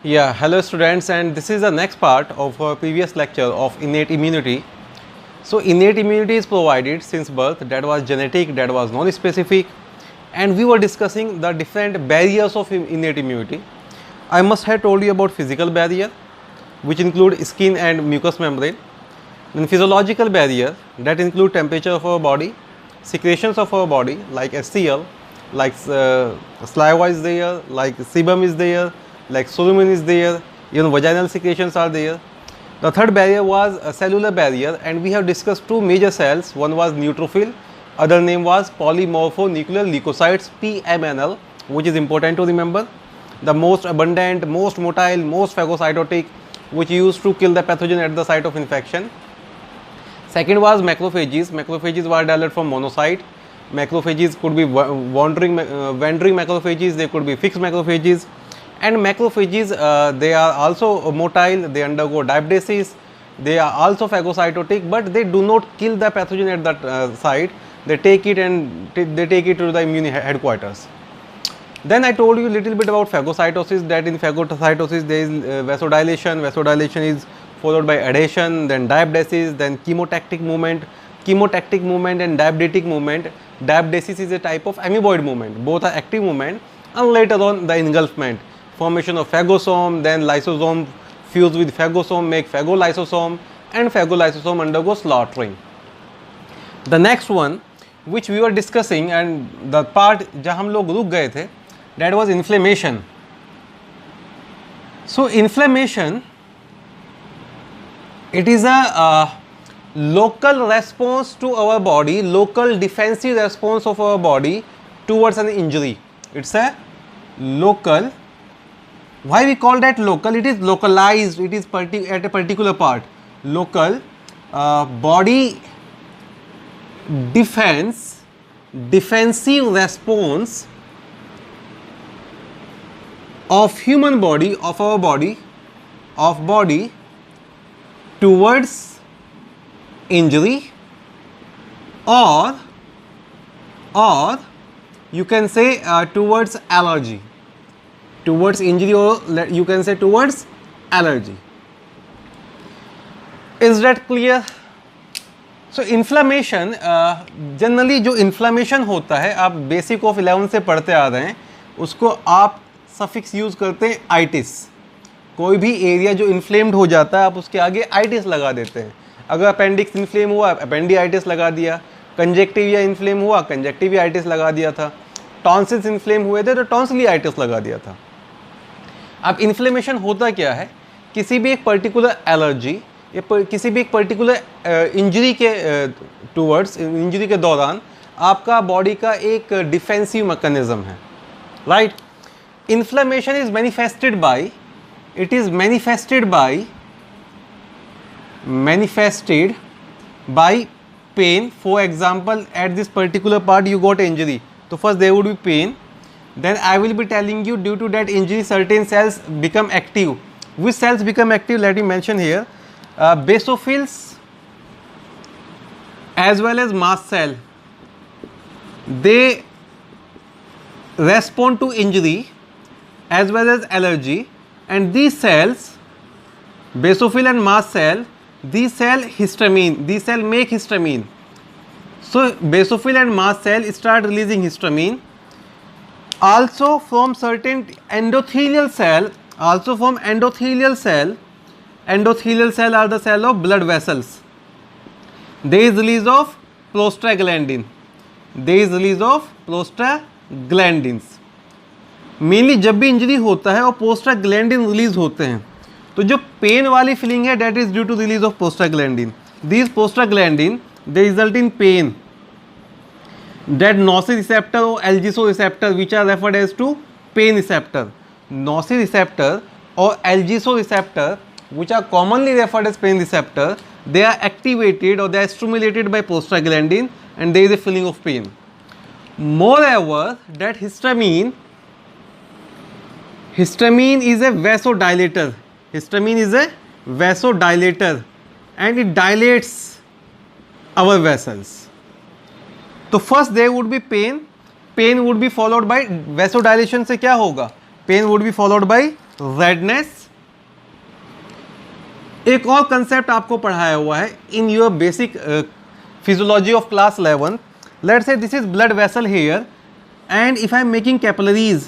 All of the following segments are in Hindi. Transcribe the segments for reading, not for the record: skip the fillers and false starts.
Yeah, hello students, and this is the next part of our previous lecture of innate immunity. So innate immunity is provided since birth, that was genetic, that was non-specific, and we were discussing the different barriers of innate immunity. I must have told you about physical barrier, which include skin and mucous membrane. Then physiological barrier, that include temperature of our body, secretions of our body like HCl, like saliva is there, like sebum is there, like solumen is there, even vaginal secretions are there. The third barrier was a cellular barrier, and we have discussed two major cells. One was neutrophil, other name was polymorphonuclear leukocytes, PMNL, which is important to remember. The most abundant, most motile, most phagocytotic, which used to kill the pathogen at the site of infection. Second was macrophages. Macrophages were developed from monocyte. Macrophages could be wandering macrophages, they could be fixed macrophages. And macrophages, they are also motile, they undergo diapdesis, they are also phagocytotic, but they do not kill the pathogen at that site. They take it and they take it to the immune headquarters. Then I told you a little bit about phagocytosis, that in phagocytosis there is vasodilation. Vasodilation is followed by adhesion, then diapdesis, then chemotactic movement. Chemotactic movement and diapdetic movement. Diapdesis is a type of amoeboid movement. Both are active movement, and later on the engulfment. Formation of phagosome, then lysosome fuse with phagosome, make phagolysosome, and phagolysosome undergo slaughtering. The next one which we were discussing, and the part जहाँ हम लोग रुक गए थे, that was inflammation. So inflammation, it is a local response to our body, local defensive response of our body towards an injury. It's a local. Why we call that local? It is localized, it is at a particular part. Local body defensive response of human body, of our body, towards injury, or you can say towards allergy. Towards injury, or you can say towards allergy. Is that clear? So inflammation, generally जो इन्फ्लामेशन होता है, आप बेसिक ऑफ 11 से पढ़ते आ रहे हैं, उसको आप सफिक्स यूज़ करते हैं आइटिस. कोई भी एरिया जो इन्फ्लेम्ड हो जाता है, आप उसके आगे आइटिस लगा देते हैं. अगर अपेंडिक्स इन्फ्लेम हुआ, अपेंडियाइटिस लगा दिया. कंजेक्टिविया इन्फ्लेम हुआ, कंजेक्टिवियाइटिस लगा दिया था. टॉन्सिल्स इन्फ्लेम हुए थे तो टॉन्सिलियाइटिस लगा दिया था. अब इन्फ्लेमेशन होता क्या है? किसी भी एक पर्टिकुलर एलर्जी या किसी भी एक पर्टिकुलर इंजरी के टूवर्ड्स, इंजरी के दौरान आपका बॉडी का एक डिफेंसिव मैकेनिज्म है, right. Inflammation is manifested by pain. For example, at this particular part you got injury, so first there would be pain. Then I will be telling you, due to that injury certain cells become active. Which cells become active? Let me mention here. Basophils as well as mast cell, they respond to injury as well as allergy, and these cells, basophil and mast cell, these cell make histamine. So basophil and mast cell start releasing histamine. Also from certain endothelial cell, endothelial cell are the cell of blood vessels. There is release of prostaglandin. Mainly जब भी इंजरी होता है और प्रोस्टाग्लैंडिन रिलीज होते हैं, तो जो पेन वाली फीलिंग है, that is due to release of prostaglandin. These prostaglandin they result in pain. That nociceptor or algisoreceptor, which are referred as to pain receptor. Nociceptor or algisoreceptor, which are commonly referred as pain receptor, they are activated or they are stimulated by prostaglandin, and there is a feeling of pain. Moreover, that histamine is a vasodilator. And it dilates our vessels. तो first there would be pain. Pain would be followed by, vasodilation से क्या होगा? Pain would be followed by redness. एक और कंसेप्ट आपको पढ़ाया हुआ है in your basic physiology of class 11. Let's say this is blood vessel here and if I am making capillaries,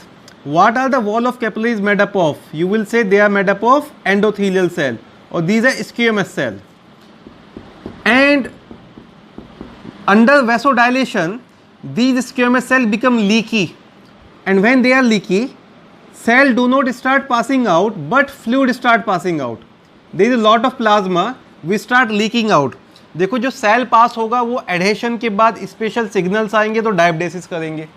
what are the wall of capillaries made up of? You will say they are made up of endothelial cell or these are squamous cell. And under vasodilation, these squamous cell become leaky, and when they are leaky, cell do not start passing out, but fluid start passing out. There is a lot of plasma, we start leaking out. देखो जो सेल पास होगा वो एडहेशन के बाद स्पेशल सिग्नल्स आएंगे तो डायबिडेसिस करेंगे,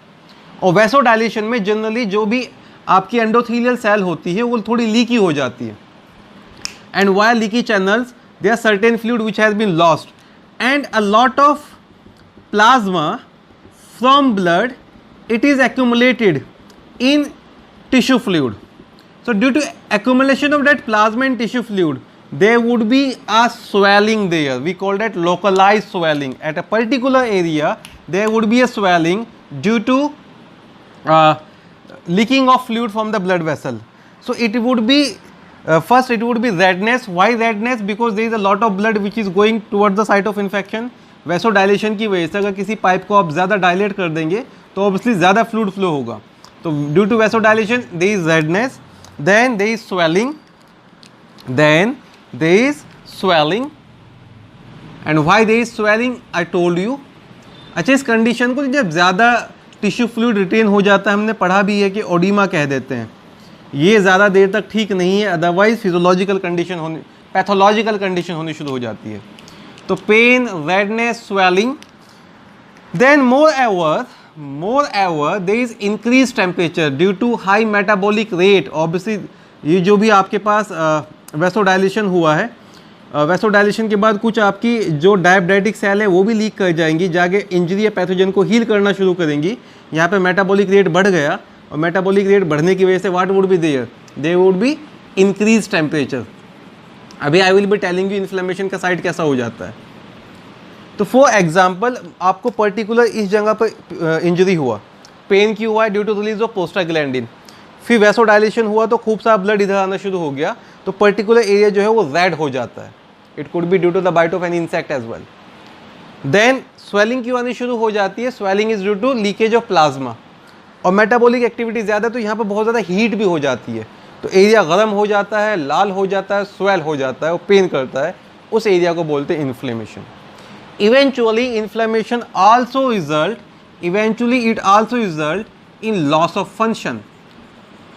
और वैसोडाइलेशन में जनरली जो भी आपकी एंडोथेलियल सेल होती है वो थोड़ी लीकी हो जाती है. And why leaky channels, they are certain fluid which has been lost and a lot of plasma from blood it is accumulated in tissue fluid. So due to accumulation of that plasma in tissue fluid, there would be a swelling there. We call that localized swelling. At a particular area, there would be a swelling due to leaking of fluid from the blood vessel. So it would be first it would be redness. Why redness? Because there is a lot of blood which is going towards the site of infection. Vasodilation की वजह से अगर किसी पाइप को आप ज़्यादा डायलेट कर देंगे तो ऑब्वियसली ज़्यादा फ्लूइड फ्लो होगा. तो due to vasodilation there is redness, then there is swelling, then there is swelling. And why there is swelling I told you. अच्छा, इस कंडीशन को जब ज़्यादा टिश्यू फ्लूइड रिटेन हो जाता है, हमने पढ़ा भी है कि ओडिमा कह देते हैं, ये ज़्यादा देर तक ठीक नहीं है, अदरवाइज फिजियोलॉजिकल कंडीशन होने, पैथोलॉजिकल कंडीशन होनी शुरू हो जाती है. तो pain, redness, swelling. Then moreover there is increased temperature due to high metabolic rate. Obviously ये जो भी आपके पास वैसोडाइलेशन हुआ है, वैसोडाइलेशन के बाद कुछ आपकी जो डायबिटिक सेल है वो भी लीक कर जाएंगी, जाके इंजरी या पैथोजन को हील करना शुरू करेंगी. यहाँ पे मेटाबॉलिक रेट बढ़ गया, और मेटाबॉलिक रेट बढ़ने की वजह से what would be there would be increase temperature. अभी I will be telling you inflammation का साइड कैसा हो जाता है. तो फॉर एग्जाम्पल आपको पर्टिकुलर इस जगह पर इंजरी हुआ, पेन क्यों हुआ है? Due to release of prostaglandin. फिर वैसोडाइलेशन हुआ तो खूब सारा ब्लड इधर आना शुरू हो गया, तो पर्टिकुलर एरिया जो है वो रेड हो जाता है. It could be due to the bite of an insect as well. Then swelling क्यों आनी शुरू हो जाती है? Swelling is due to leakage of plasma. और मेटाबॉलिक एक्टिविटी ज़्यादा, तो यहाँ पर बहुत ज़्यादा हीट भी हो जाती है, तो एरिया गर्म हो जाता है, लाल हो जाता है, स्वेल हो जाता है और पेन करता है. उस एरिया को बोलते हैं inflammation. Eventually it also result in loss of function.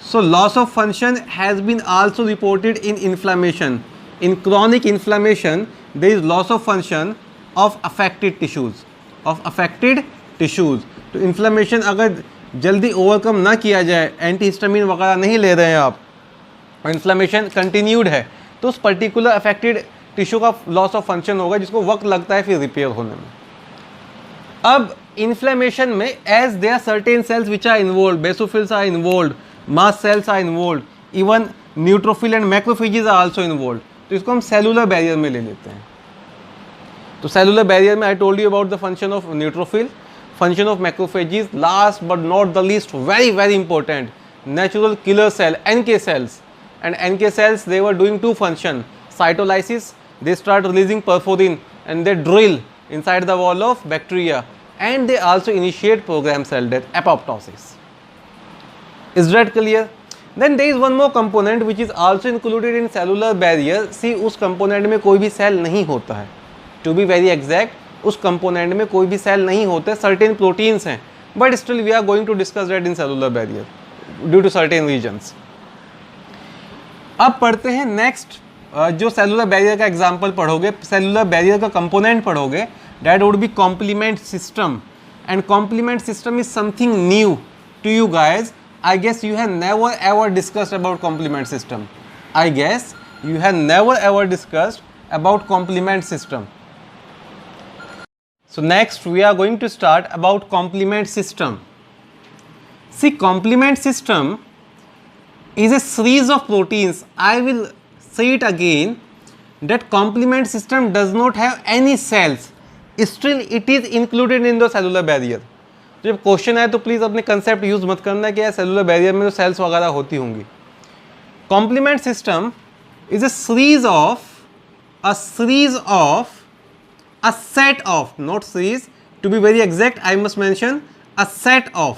So loss of function has been also reported in inflammation. In chronic inflammation there is loss of function of affected tissues. तो inflammation अगर जल्दी ओवरकम ना किया जाए, एंटीहिस्टामिन वगैरह नहीं ले रहे हैं आप, और इन्फ्लेमेशन कंटिन्यूड है, तो उस पर्टिकुलर अफेक्टेड टिश्यू का लॉस ऑफ फंक्शन होगा, जिसको वक्त लगता है फिर रिपेयर होने में. अब इन्फ्लेमेशन में as they are certain cells which are involve, basophils are involve, mast cells are involve, even neutrophil and macrophages are also involve. तो इसको हम सेलुलर बैरियर में ले लेते हैं. तो सेलुलर बैरियर में I told you about the function of neutrophil, function of macrophages, last but not the least, very very important, natural killer cell, NK cells. And NK cells, they were doing two function, cytolysis, they start releasing perforin and they drill inside the wall of bacteria, and they also initiate programmed cell death, apoptosis. Is that clear? Then there is one more component which is also included in cellular barrier. See, उस component में कोई भी cell नहीं होता है. To be very exact, उस component में कोई भी cell नहीं होते, certain proteins हैं, but still we are going to discuss that in cellular barrier due to certain regions. अब पढ़ते हैं नेक्स्ट. जो सेलुलर बैरियर का एग्जांपल पढ़ोगे, सेलुलर बैरियर का कंपोनेंट पढ़ोगे, that would be complement system. And complement system is something new to you guys. I guess you have never ever discussed about complement system. I guess you have never ever discussed about complement system. So next we are going to start about complement system. See, complement system is a series of proteins. I will say it again, that complement system does not have any cells, still it is included in the cellular barrier. तो जब क्वेश्चन आए तो प्लीज़ अपने कंसेप्ट यूज़ मत करना कि यार सेलुलर बैरियर में तो सेल्स वगैरह होती होंगी. complement system is a series of a set of, not series, to be very exact I must mention a set of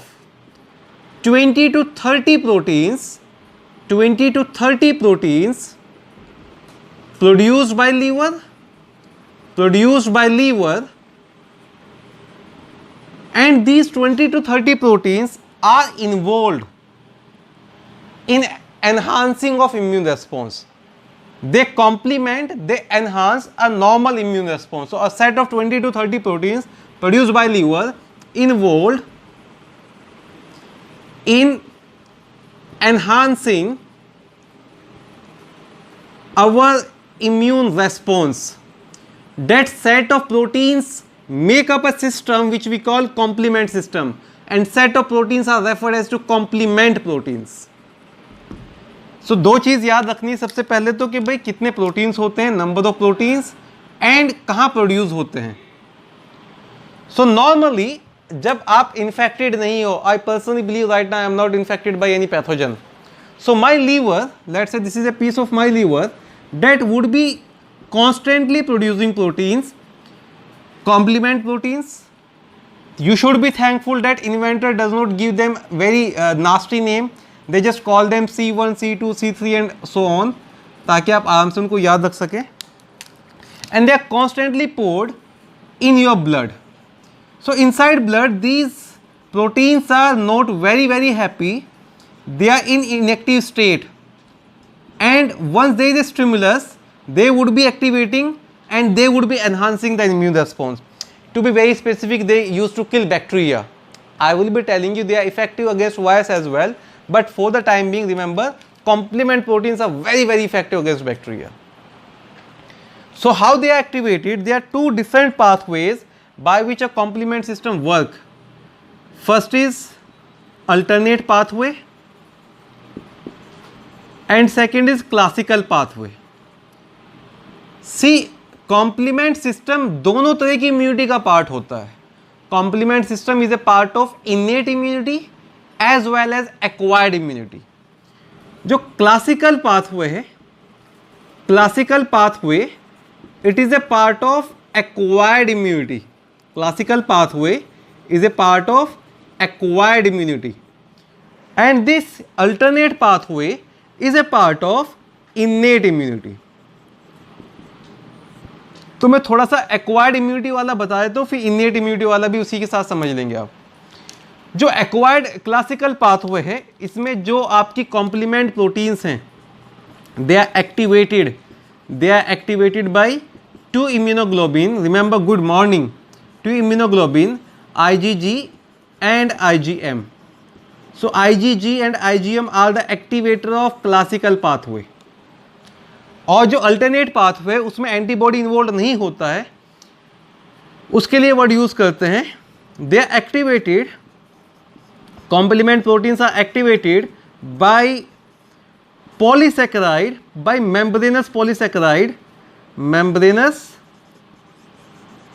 20 to 30 proteins produced by liver, and these 20 to 30 proteins are involved in enhancing of immune response. They complement, they enhance a normal immune response. So a set of 20 to 30 proteins produced by liver involved in enhancing our immune response. That set of proteins make up a system which we call complement system, and set of proteins are referred as to complement proteins. So दो चीज याद रखनी है सबसे पहले तो कि भाई कितने प्रोटीन्स होते हैं, नंबर ऑफ प्रोटीन्स, एंड कहाँ प्रोड्यूस होते हैं. सो नॉर्मली जब आप इन्फेक्टेड नहीं हो, I personally believe right now I am not infected by any pathogen. So my liver, let's say this is a piece of my liver that would be constantly producing proteins, complement proteins. You should be thankful that inventor does not give them very nasty name. They just call them C1, C2, C3 and so on, ताकि आप आराम से उनको याद रख सकें. And they are constantly poured in your blood. So inside blood these proteins are not very happy. They are in inactive state. And once there is a stimulus, they would be activating and they would be enhancing the immune response. To be very specific, they used to kill bacteria. I will be telling you they are effective against virus as well, but for the time being, remember, complement proteins are very effective against bacteria. So how they are activated? There are two different pathways by which a complement system work. First is alternate pathway, and second is classical pathway. See, complement system दोनों तरह की immunity का part होता है. Complement system is a part of innate immunity as well as acquired immunity. जो classical pathway है, classical pathway, it is a part of acquired immunity. Classical pathway is a part of acquired immunity, and this alternate pathway is a part of innate immunity. तो मैं थोड़ा सा एक्वायर्ड इम्यूनिटी वाला बता देता हूँ, फिर इनेट इम्यूनिटी वाला भी उसी के साथ समझ लेंगे आप. जो एक्वायर्ड क्लासिकल पाथवे है, इसमें जो आपकी कॉम्प्लीमेंट प्रोटीन्स हैं, they are activated by two immunoglobin. Remember, good morning. Two immunoglobin IgG and IgM. So IgG and IgM are the activator of classical pathway. और जो अल्टरनेट पाथवे उसमें एंटीबॉडी इन्वॉल्व नहीं होता है, उसके लिए वर्ड यूज करते हैं. They are activated, complement proteins are activated by polysaccharide, by membranous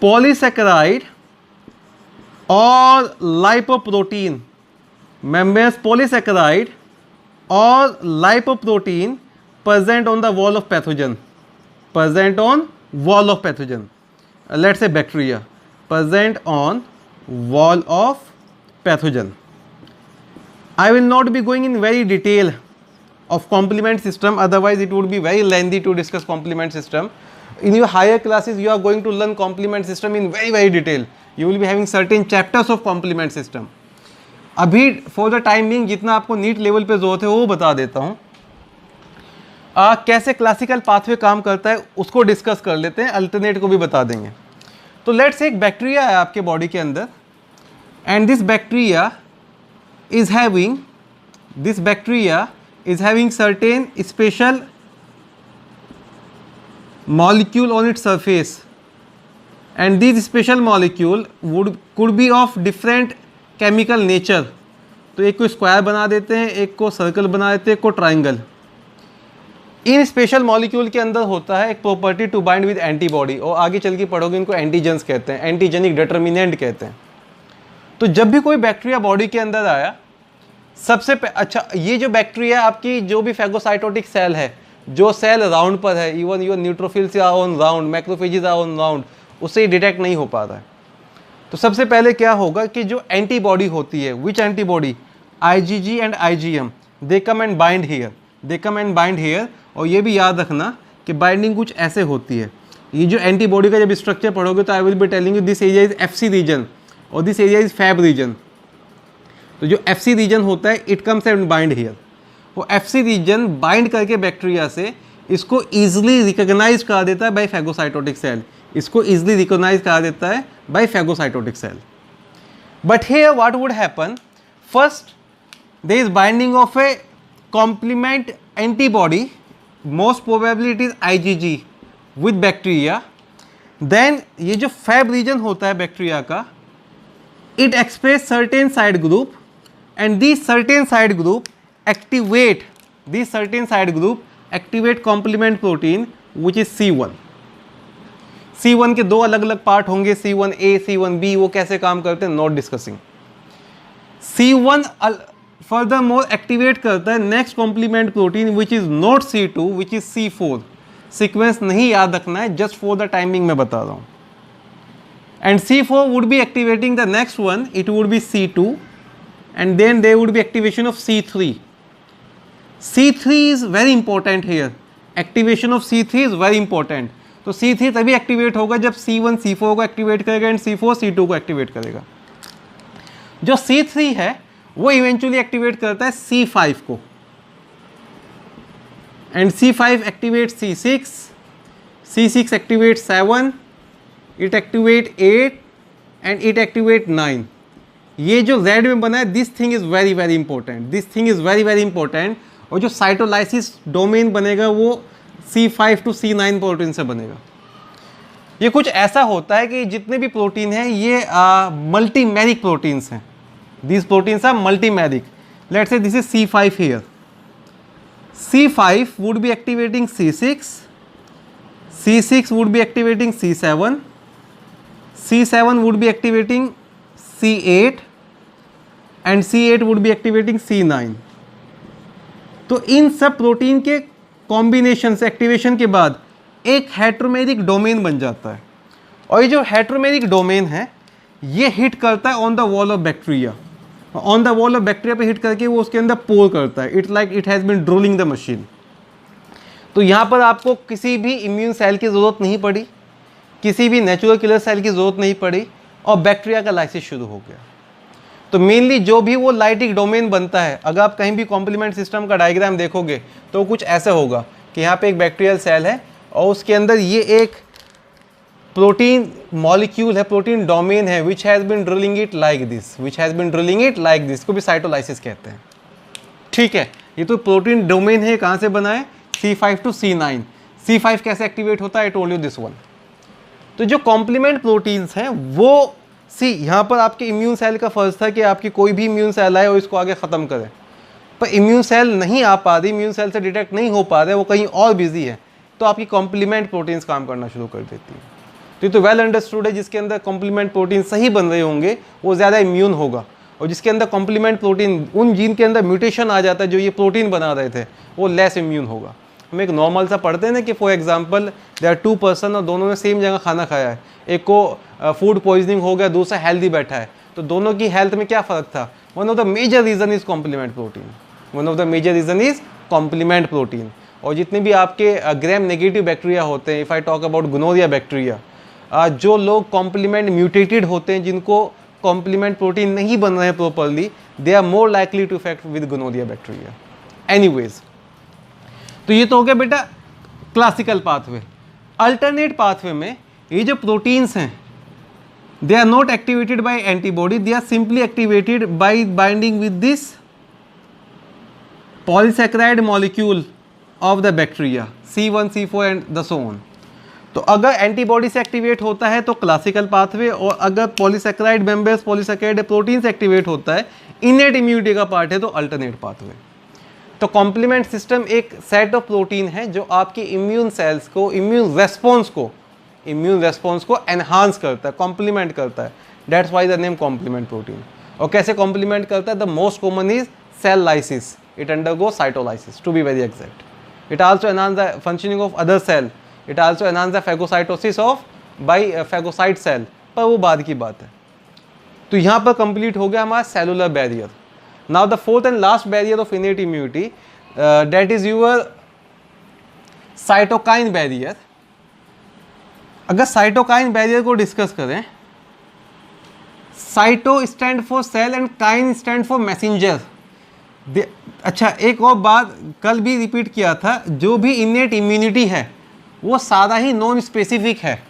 polysaccharide और lipoprotein. membranous polysaccharide or lipoprotein present on the wall of pathogen. Let's say bacteria present on wall of pathogen. I will not be going in very detail of complement system, otherwise it would be very lengthy to discuss complement system. In your higher classes you are going to learn complement system in very detail. You will be having certain chapters of complement system. अभी फॉर द टाइम बिंग जितना आपको नीट लेवल पे जरूरत है वो बता देता हूँ. कैसे क्लासिकल पाथवे काम करता है उसको डिस्कस कर लेते हैं, अल्टरनेट को भी बता देंगे. तो लेट्स से एक बैक्टीरिया है आपके बॉडी के अंदर, and this bacteria is having certain special molecule on its surface, and these special molecule could be of different chemical nature. तो एक को स्क्वायर बना देते हैं, एक को सर्कल बना देते हैं, एक को ट्राइंगल. इन स्पेशल मॉलिक्यूल के अंदर होता है एक property to bind with antibody, और आगे चल के पढ़ोगे इनको एंटीजेंस कहते हैं, एंटीजेनिक डिटर्मिनेंट कहते हैं. तो जब भी कोई बैक्टीरिया बॉडी के अंदर आया अच्छा, ये जो बैक्टीरिया आपकी जो भी फैगोसाइटोटिक सेल है, जो सेल राउंड पर है, even your neutrophils are on round, macrophages are on round, उससे डिटेक्ट नहीं हो पाता है। तो सबसे पहले क्या होगा कि जो एंटीबॉडी होती है, which antibody, IgG and IgM, they come and bind here, they come and bind here. और ये भी याद रखना कि बाइंडिंग कुछ ऐसे होती है। ये जो एंटीबॉडी का जब स्ट्रक्चर पढ़ोगे तो I will be telling you this area is FC region और this area is Fab region. तो जो FC रीजन होता है it comes and bind here. वो FC रीजन बाइंड करके बैक्टीरिया से इसको ईजिली रिकॉग्नाइज करा देता है बाय फैगोसाइटोटिक सेल, इसको ईजिली रिकॉग्नाइज करा देता है by phagocytotic cell. But here what would happen, first there is binding of a complement antibody, most probably it is IgG with bacteria. Then ये जो फैब रीजन होता है बैक्टीरिया का, it express certain side group and these certain side group activate complement protein which is C1। C1 के दो अलग अलग पार्ट होंगे, C1A, C1B, वो कैसे काम करते हैं not discussing. C1 furthermore activate करता है next complement protein which is not C2 which is C4। Sequence नहीं याद रखना है, जस्ट फॉर द टाइमिंग मैं बता रहा हूँ। And C4 would be activating the next one, it would be C2, and then there would be activation of C3. C3 is very important here. Activation of C3 is very important. तो C3 तभी एक्टिवेट होगा जब C1 C4 को एक्टिवेट करेगा एंड C4 C2 को एक्टिवेट करेगा। जो C3 है वो इवेंचुअली एक्टिवेट करता है C5 को, and C5 activate C6, C6 activate 7, it activate 8 and it activate 9। ये जो Z में बना है, this thing is very very important, this thing is very very important. और जो साइटोलाइसिस डोमेन बनेगा वो C5 to C9 प्रोटीन से बनेगा। ये कुछ ऐसा होता है कि जितने भी प्रोटीन हैं ये मल्टीमेरिक प्रोटीन्स हैं, these proteins are multimeric. Let's say this is C5 here, C5 would be activating C6, C6 would be activating C7, C7 would be activating C8 and C8 would be activating C9। तो इन सब प्रोटीन के कॉम्बिनेशन से एक्टिवेशन के बाद एक हेट्रोमेरिक डोमेन बन जाता है, और ये जो हेट्रोमेरिक डोमेन है ये हिट करता है on the wall of bacteria. On the wall of bacteria पे हिट करके वो उसके अंदर पोर करता है, it's like it has been drooling the machine. तो यहाँ पर आपको किसी भी इम्यून सेल की ज़रूरत नहीं पड़ी, किसी भी नेचुरल किलर सेल की ज़रूरत नहीं पड़ी, और बैक्टीरिया का लाइसिस शुरू हो गया। तो मेनली जो भी वो लाइटिक डोमेन बनता है, अगर आप कहीं भी कॉम्प्लीमेंट सिस्टम का डायग्राम देखोगे तो कुछ ऐसे होगा कि यहाँ पे एक बैक्टीरियल सेल है और उसके अंदर ये एक प्रोटीन मॉलिक्यूल है, प्रोटीन डोमेन है, which has been drilling it like this, which has been drilling it like this, को भी साइटोलाइसिस कहते हैं। ठीक है, ये तो प्रोटीन डोमेन है, कहाँ से बना है, C5 to C9। C5 कैसे एक्टिवेट होता है, आई टोल्ड यू दिस वन। तो जो कॉम्प्लीमेंट प्रोटीन्स हैं वो यहाँ पर आपके इम्यून सेल का फर्ज था कि आपकी कोई भी इम्यून सेल आए और इसको आगे ख़त्म करे, पर इम्यून सेल नहीं आ पा रही, इम्यून सेल से डिटेक्ट नहीं हो पा रहे, वो कहीं और बिजी है, तो आपकी कॉम्प्लीमेंट प्रोटीन्स काम करना शुरू कर देती है। तो ये तो वेल अंडरस्टूड है, जिसके अंदर कॉम्प्लीमेंट प्रोटीन सही बन रहे होंगे वो ज़्यादा इम्यून होगा, और जिसके अंदर कॉम्प्लीमेंट प्रोटीन, उन जीन के अंदर म्यूटेशन आ जाता है जो ये प्रोटीन बना रहे थे, वो लेस इम्यून होगा। हम एक नॉर्मल सा पढ़ते हैं ना कि for example there are 2 person और दोनों ने सेम जगह खाना खाया है, एक को फूड पॉइजनिंग हो गया, दूसरा हेल्दी बैठा है, तो दोनों की हेल्थ में क्या फ़र्क था, one of the major reason is complement protein, one of the major reason is complement protein. और जितने भी आपके ग्राम नेगेटिव बैक्टीरिया होते हैं, if I talk about gonorrhoea bacteria, जो लोग कॉम्प्लीमेंट म्यूटेटेड होते हैं, जिनको कॉम्प्लीमेंट प्रोटीन नहीं बन रहे हैं properly, they are more likely to effect with gonorrhoea bacteria. Anyways, तो ये तो हो गया बेटा क्लासिकल पाथवे। अल्टरनेट पाथवे में ये जो प्रोटीन्स हैं, they are not activated by antibody, they are simply activated by binding with this polysaccharide molecule of the bacteria C1, C4 and the so on. तो अगर एंटीबॉडी से एक्टिवेट होता है तो क्लासिकल पाथवे, और अगर पॉलीसैकेराइड मेंबर्स, पॉलीसैकेराइड प्रोटीन से एक्टिवेट होता है, इनेट इम्यूनिटी का पार्ट है, तो अल्टरनेट पाथवे। तो कॉम्प्लीमेंट सिस्टम एक सेट ऑफ प्रोटीन है जो आपके इम्यून सेल्स को, इम्यून रेस्पॉन्स को एनहांस करता है, कॉम्प्लीमेंट करता है। That's why the name complement protein. और कैसे कॉम्प्लीमेंट करता है, the most common is cell lysis. It undergoes cytolysis, to be very exact. It also enhances the functioning of other cell. It also enhances the phagocytosis of by phagocyte cell. पर वो बाद की बात है. तो यहाँ पर कंप्लीट हो गया हमारा cellular barrier. Now the fourth and last barrier of innate immunity, that is your cytokine barrier. अगर साइटोकाइन बैरियर को डिस्कस करें, cyto stand for cell and kine stand for messenger. अच्छा, एक और बात कल भी रिपीट किया था, जो भी इनेट इम्यूनिटी है वो सारा ही नॉन स्पेसिफिक है.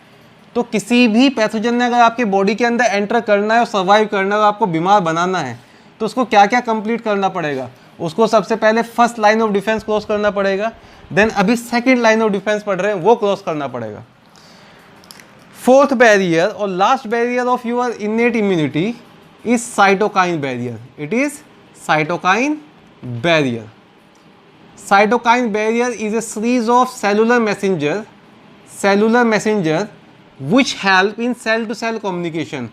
तो किसी भी पैथोजन ने अगर आपके बॉडी के अंदर एंटर करना है और सर्वाइव करना है और आपको बीमार बनाना है, तो उसको क्या क्या कंप्लीट करना पड़ेगा. उसको सबसे पहले first line of defence cross करना पड़ेगा, देन अभी सेकेंड लाइन ऑफ डिफेंस पढ़ रहे हैं वो क्रॉस करना पड़ेगा. फोर्थ बैरियर और last barrier of your innate immunity is cytokine barrier. It is cytokine barrier. Cytokine barrier is a series of cellular messenger which help in cell to cell communication,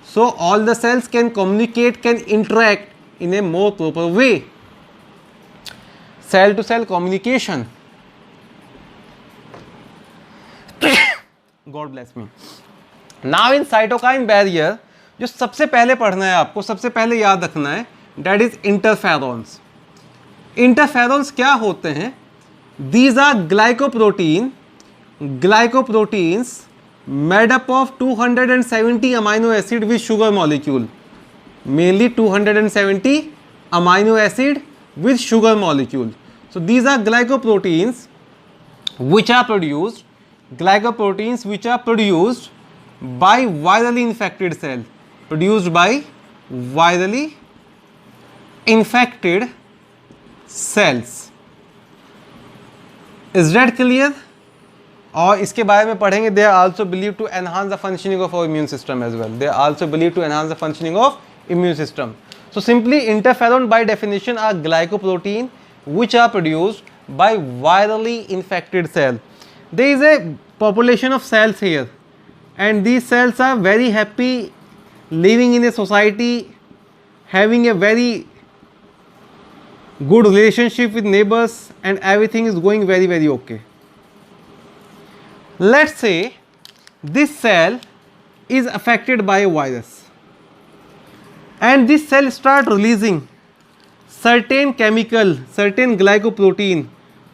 so all the cells can communicate, can interact in a more proper way. Cell to cell communication. God bless me. Now in cytokine barrier, जो सबसे पहले पढ़ना है आपको, सबसे पहले याद रखना है, डेट इज इंटरफेरॉन्स. इंटरफेरॉन्स क्या होते हैं? These are glycoproteins made up of 270 amino acid with sugar molecule, mainly 270 amino acid with sugar molecule. So these are glycoproteins which are produced by virally infected cell, produced by virally infected cells. Is that clear? और इसके बारे में पढ़ेंगे. They are also believed to enhance the functioning of our immune system as well. They are also believed to enhance the functioning of immune system. So simply interferon by definition are glycoprotein which are produced by virally infected cell. There is a population of cells here, and these cells are very happy living in a society, having a very good relationship with neighbors, and everything is going very, very okay. Let's say this cell is affected by a virus, and this cell start releasing certain chemical, certain glycoprotein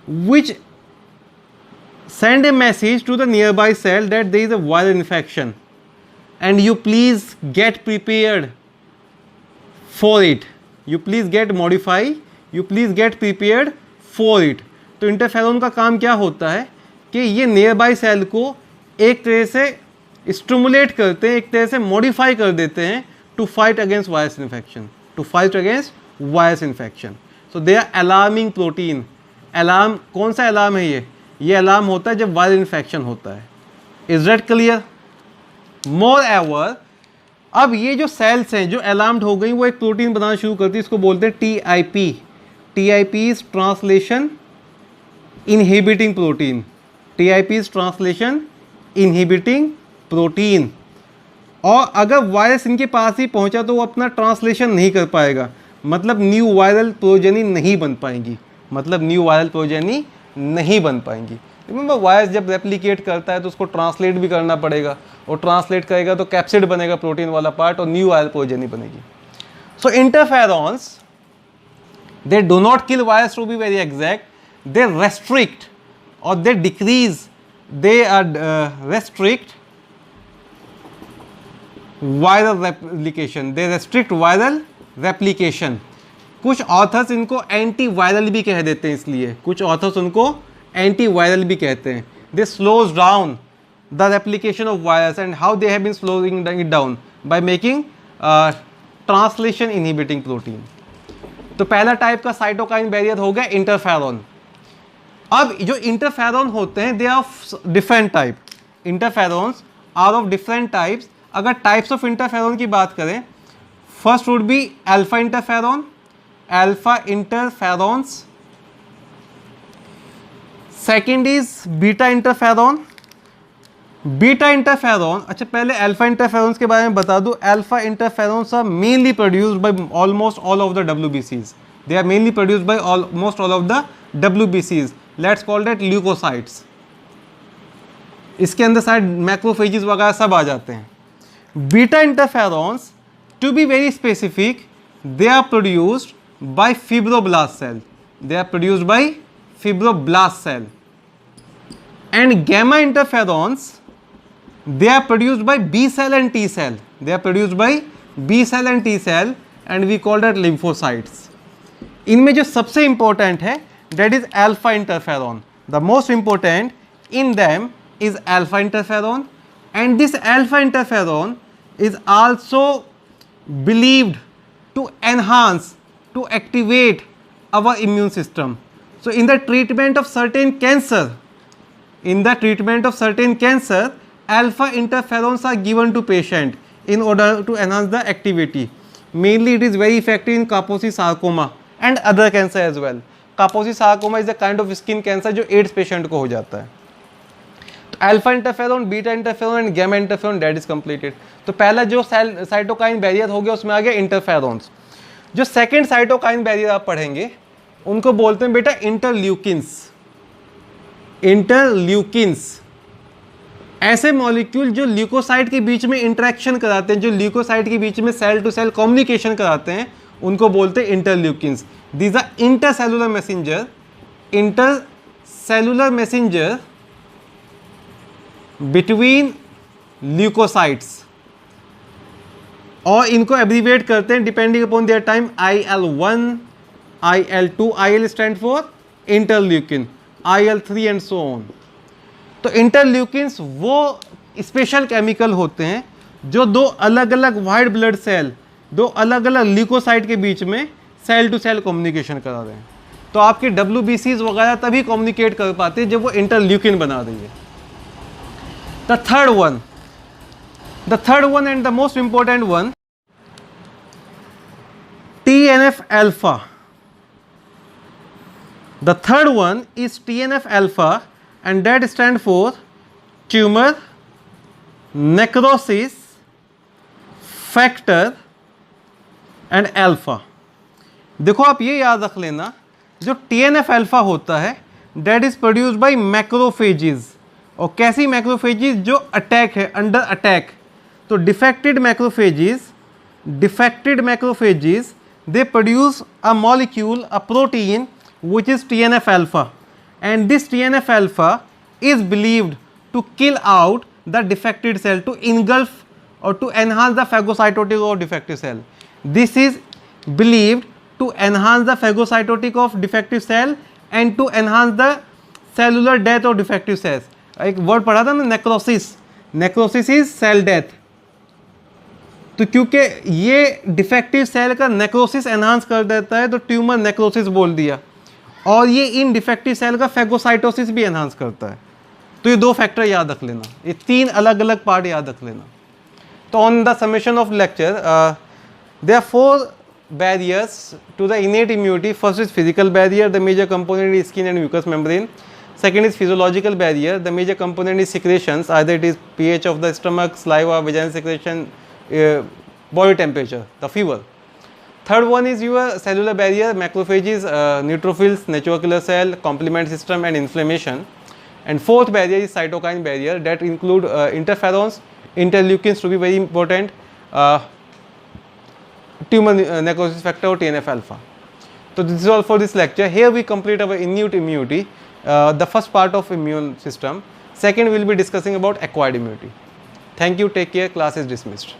which send a message to the nearby cell that there is a viral infection and you please get prepared for it. You please get modify, you please get prepared for it. तो इंटरफेरॉन का काम क्या होता है कि ये नियर बाई सेल को एक तरह से स्टिमुलेट करते हैं, एक तरह से मॉडिफाई कर देते हैं to fight against virus infection, so they are alarming protein. Alarm कौन सा अलार्म है ये अलार्म होता है जब वायरल इन्फेक्शन होता है. Is that clear? More ever, अब ये जो सेल्स हैं जो अलार्म्ड हो गई वो एक प्रोटीन बनाना शुरू करती है, इसको बोलते हैं TIP. TIP is translation inhibiting protein. TIP is translation inhibiting protein. और अगर वायरस इनके पास ही पहुंचा तो वो अपना ट्रांसलेशन नहीं कर पाएगा, मतलब न्यू वायरल प्रोजेनी नहीं बन पाएंगी, रिमेंबर वायरस जब रेप्लिकेट करता है तो उसको ट्रांसलेट भी करना पड़ेगा, और ट्रांसलेट करेगा तो कैप्सिड बनेगा प्रोटीन वाला पार्ट और न्यू वायरल प्रोजेनी बनेगी. So interferons they do not kill virus, to be very exact, they restrict और they decrease, they are restrict viral replication, they restrict viral replication. कुछ ऑथर्स इनको एंटी वायरल भी कह देते हैं, इसलिए कुछ ऑथर्स उनको एंटी वायरल भी कहते हैं. They slows down the replication of virus, and how they have been slowing it down by making translation inhibiting protein. तो पहला टाइप का साइटोकाइन बैरियर हो गया इंटरफेरॉन. अब जो इंटरफेरॉन होते हैं they are of different type. Interferons are of different types. अगर टाइप्स ऑफ इंटरफेरॉन की बात करें, first would be alpha interferons. Second is beta interferon, beta interferon, अच्छा पहले अल्फा इंटरफेरॉन्स के बारे में बता दूं. Alpha interferons are mainly produced by almost all of the WBCs. They are mainly produced by almost all of the WBCs. Let's call that leukocytes. इसके अंदर शायद मैक्रोफेजेस वगैरह सब आ जाते हैं. Beta interferons, to be very specific, they are produced by fibroblast cell. They are produced by fibroblast cell. And gamma interferons, they are produced by B cell and T cell. They are produced by B cell and T cell and we call that lymphocytes. इनमें जो सबसे important है that is alpha interferon. The most important in them is alpha interferon, and this alpha interferon is also believed to enhance, to activate our immune system. So in the treatment of certain cancer, alpha interferons are given to patient in order to enhance the activity. Mainly it is very effective in Kaposi sarcoma and other cancer as well. Kaposi sarcoma is a kind of skin cancer जो AIDS patient को हो जाता है. तो alpha interferon, beta interferon and gamma interferon, that is completed. तो पहला जो साइटोकाइन बैरियर हो गया उसमें आ गया इंटरफेरॉन्स. जो सेकंड साइटोकाइन बैरियर आप पढ़ेंगे उनको बोलते हैं बेटा इंटरल्यूकिन्स. इंटरल्यूकिन्स ऐसे मॉलिक्यूल जो ल्यूकोसाइट के बीच में इंटरेक्शन कराते हैं, जो ल्यूकोसाइट के बीच में सेल टू सेल कम्युनिकेशन कराते हैं, उनको बोलते हैं interleukins. These are intercellular messenger between leukocytes, और इनको एब्रीविएट करते हैं depending upon their time IL1, IL2. IL stand for interleukin, IL3 and so on. तो इंटरल्यूकिन्स वो स्पेशल केमिकल होते हैं जो दो अलग अलग वाइट ब्लड सेल, दो अलग अलग ल्यूकोसाइट के बीच में सेल टू सेल कम्युनिकेशन करा रहे हैं. तो आपके WBCs वगैरह तभी कम्युनिकेट कर पाते हैं जब वो इंटरल्यूकिन बना रही है. The third one and the most important one, TNF alpha. The third one is TNF alpha, and that stand for tumor necrosis factor and alpha. देखो आप ये याद रख लेना, जो TNF alpha होता है that is produced by macrophages. और कैसी मैक्रोफेजेस? जो अटैक है, अंडर अटैक. तो defected macrophages they produce a molecule, a protein which is TNF alpha, and this TNF alpha is believed to kill out the defected cell, to engulf or to enhance the phagocytosis of defective cell. This is believed to enhance the phagocytosis of defective cell and to enhance the cellular death of defective cells. एक वर्ड पढ़ा था ना, नेक्रोसिस इज सेल डेथ. तो क्योंकि ये डिफेक्टिव सेल का नेक्रोसिस एनहांस कर देता है तो ट्यूमर नेक्रोसिस बोल दिया, और ये इन डिफेक्टिव सेल का फैगोसाइटोसिस भी एनहांस करता है. तो ये दो फैक्टर याद रख लेना, ये तीन अलग अलग पार्ट याद रख लेना. तो on the summation of lecture, there are 4 barriers to the innate immunity. First is physical barrier, the major component is skin and mucous membrane. Second is physiological barrier, the major component is secretions, either it is pH of the stomach, saliva, vaginal secretion, body temperature, the fever. Third one is your cellular barrier, macrophages, neutrophils, natural killer cell, complement system and inflammation. And fourth barrier is cytokine barrier, that include interferons, interleukins to be very important, tumor necrosis factor or TNF alpha. So this is all for this lecture. Here we complete our innate immunity, the first part of immune system. Second we will be discussing about acquired immunity. Thank you, take care, class is dismissed.